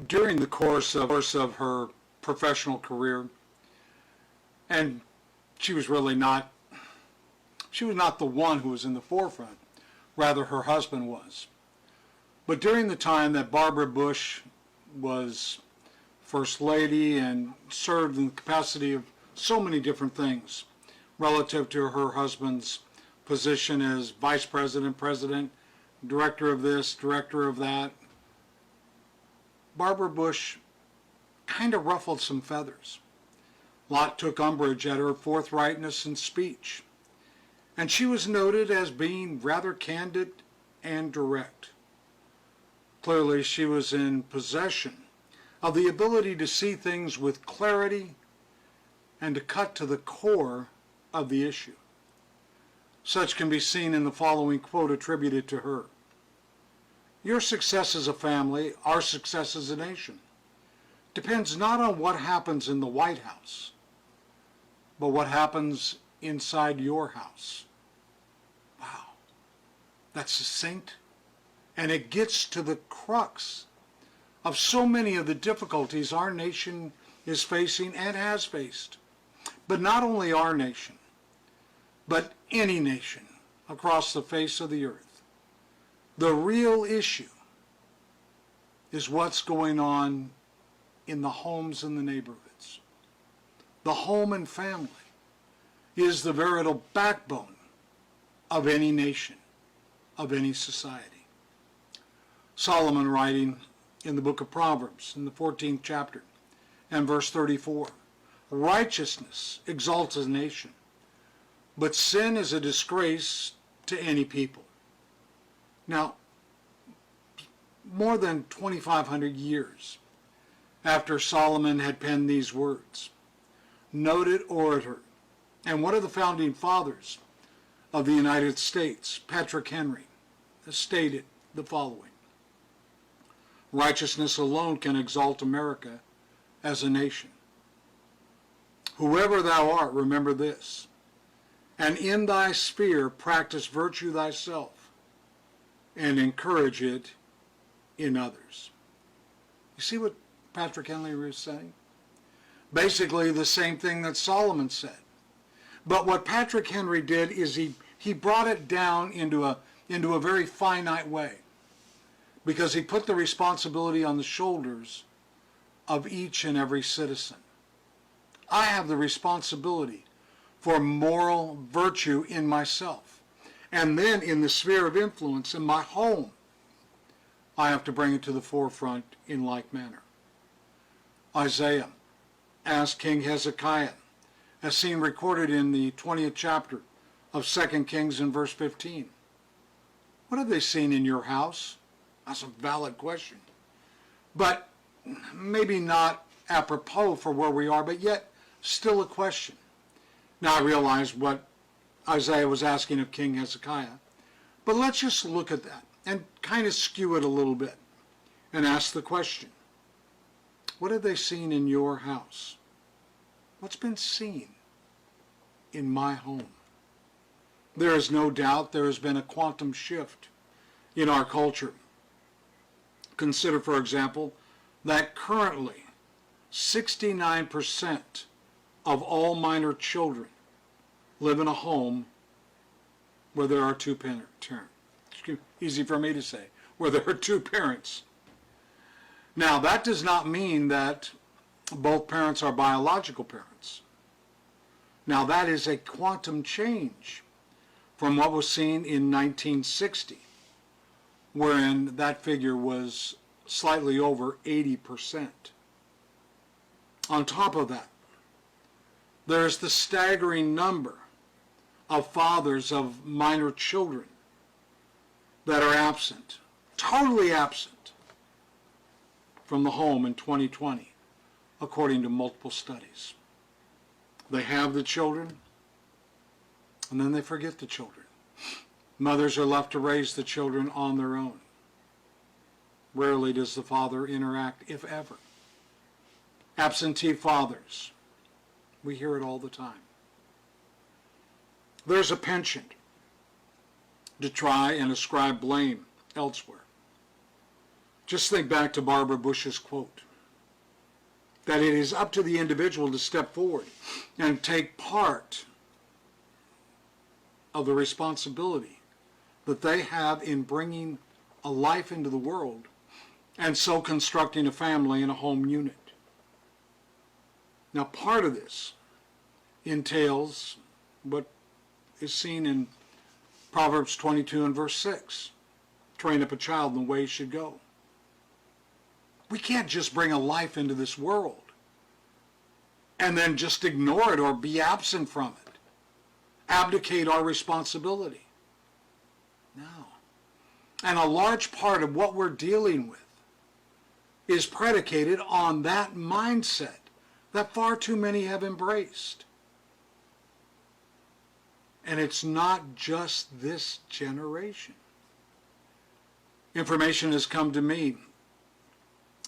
during the course of her professional career, and she was not the one who was in the forefront, rather her husband was. But during the time that Barbara Bush was First Lady and served in the capacity of so many different things relative to her husband's position as Vice President, President, Director of this, Director of that, Barbara Bush kind of ruffled some feathers. Locke took umbrage at her forthrightness in speech, and she was noted as being rather candid and direct. Clearly, she was in possession of the ability to see things with clarity and to cut to the core of the issue. Such can be seen in the following quote attributed to her. "Your success as a family, our success as a nation, depends not on what happens in the White House, but what happens inside your house." Wow, that's succinct, and it gets to the crux of so many of the difficulties our nation is facing and has faced. But not only our nation, but any nation across the face of the earth. The real issue is what's going on in the homes and the neighborhoods. The home and family is the veritable backbone of any nation, of any society. Solomon, writing in the book of Proverbs, in the 14th chapter, and verse 34, "Righteousness exalts a nation, but sin is a disgrace to any people." Now, more than 2,500 years after Solomon had penned these words, noted orator and one of the founding fathers of the United States, Patrick Henry, has stated the following: "Righteousness alone can exalt America as a nation. Whoever thou art, remember this, and in thy sphere practice virtue thyself, and encourage it in others." You see what Patrick Henry was saying? Basically the same thing that Solomon said. But what Patrick Henry did is he brought it down into a very finite way, because he put the responsibility on the shoulders of each and every citizen. I have the responsibility for moral virtue in myself. And then in the sphere of influence in my home, I have to bring it to the forefront in like manner. Isaiah asked King Hezekiah, as seen recorded in the 20th chapter of 2 Kings in verse 15, "What have they seen in your house?" That's a valid question, but maybe not apropos for where we are, but yet still a question. Now I realize what Isaiah was asking of King Hezekiah, but let's just look at that and kind of skew it a little bit and ask the question, what have they seen in your house? What's been seen in my home? There is no doubt there has been a quantum shift in our culture. Consider, for example, that currently 69% of all minor children live in a home where there are two parents. Easy for me to say, where there are two parents. Now, that does not mean that both parents are biological parents. Now, that is a quantum change from what was seen in 1960, wherein that figure was slightly over 80%. On top of that, there's the staggering number of fathers of minor children that are absent, totally absent from the home in 2020, according to multiple studies. They have the children, and then they forget the children. Mothers are left to raise the children on their own. Rarely does the father interact, if ever. Absentee fathers, we hear it all the time. There's a penchant to try and ascribe blame elsewhere. Just think back to Barbara Bush's quote, that it is up to the individual to step forward and take part of the responsibility that they have in bringing a life into the world and so constructing a family and a home unit. Now, part of this entails what is seen in Proverbs 22 and verse 6. Train up a child in the way he should go. We can't just bring a life into this world and then just ignore it or be absent from it, abdicate our responsibility. No. And a large part of what we're dealing with is predicated on that mindset that far too many have embraced. And it's not just this generation. Information has come to me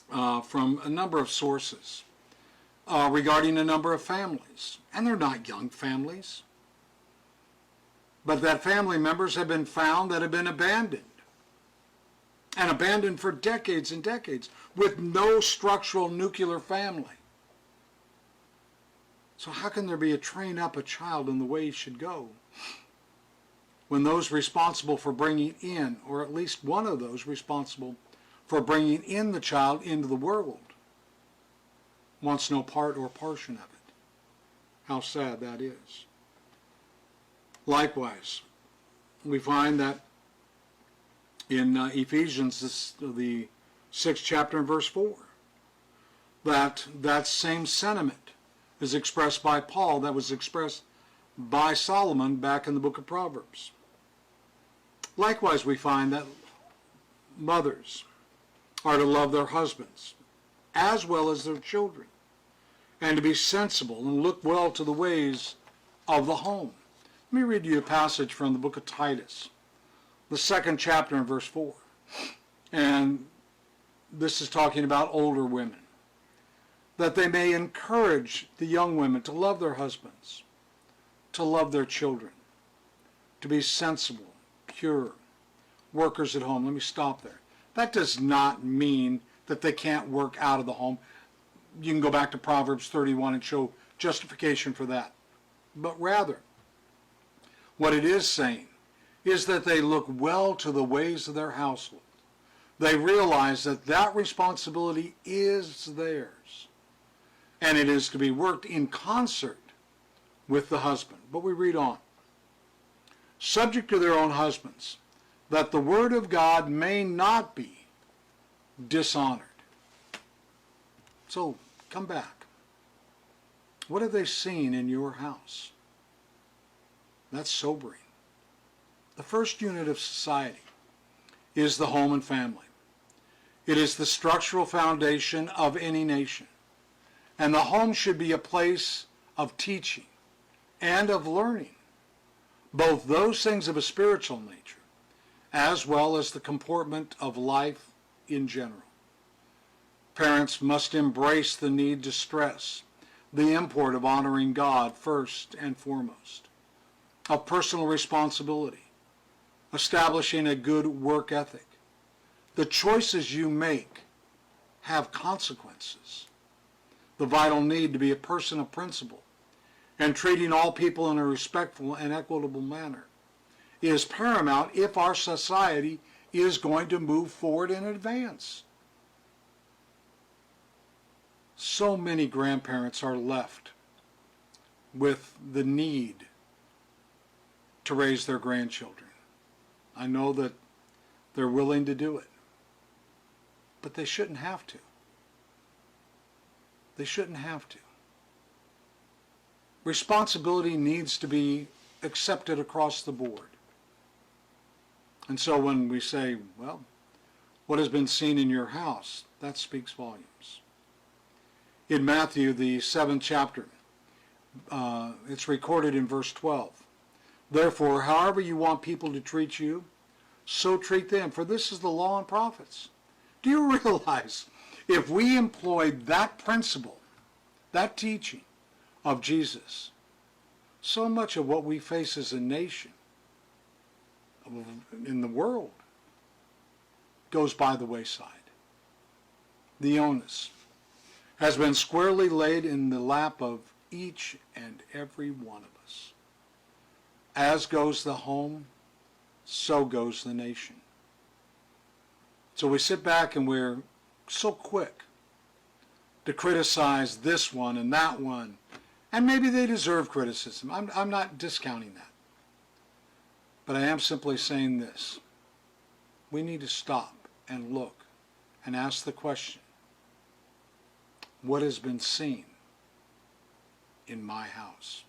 from a number of sources regarding a number of families. And they're not young families. But that family members have been found that have been abandoned. And abandoned for decades and decades with no structural nuclear family. So how can there be a train up a child in the way he should go when those responsible for bringing in, or at least one of those responsible for bringing in the child into the world, wants no part or portion of it? How sad that is. Likewise, we find that in Ephesians, the 6th chapter and verse 4, that same sentiment is expressed by Paul that was expressed by Solomon back in the book of Proverbs. Likewise, we find that mothers are to love their husbands as well as their children, and to be sensible and look well to the ways of the home. Let me read you a passage from the book of Titus, the 2nd chapter and verse 4. And this is talking about older women, that they may encourage the young women to love their husbands, to love their children, to be sensible, pure, workers at home. Let me stop there. That does not mean that they can't work out of the home. You can go back to Proverbs 31 and show justification for that. But rather, what it is saying is that they look well to the ways of their household. They realize that that responsibility is theirs, and it is to be worked in concert with the husband. But we read on. Subject to their own husbands, that the word of God may not be dishonored. So, come back. What have they seen in your house? That's sobering. The first unit of society is the home and family. It is the structural foundation of any nation. And the home should be a place of teaching and of learning, both those things of a spiritual nature, as well as the comportment of life in general. Parents must embrace the need to stress the import of honoring God first and foremost, of personal responsibility, establishing a good work ethic. The choices you make have consequences. The vital need to be a person of principle and treating all people in a respectful and equitable manner is paramount if our society is going to move forward and advance. So many grandparents are left with the need to raise their grandchildren. I know that they're willing to do it, but they shouldn't have to. They shouldn't have to. Responsibility needs to be accepted across the board. And so when we say, well, what has been seen in your house, that speaks volumes. In Matthew, the 7th chapter, it's recorded in verse 12. Therefore, however you want people to treat you, so treat them, for this is the law and prophets. Do you realize if we employed that principle, that teaching of Jesus, so much of what we face as a nation in the world goes by the wayside? the onus has been squarely laid in the lap of each and every one of us. As goes the home, so goes the nation. So we sit back and we're so quick to criticize this one and that one, and maybe they deserve criticism. I'm not discounting that. But I am simply saying this. We need to stop and look and ask the question, what has been seen in my house?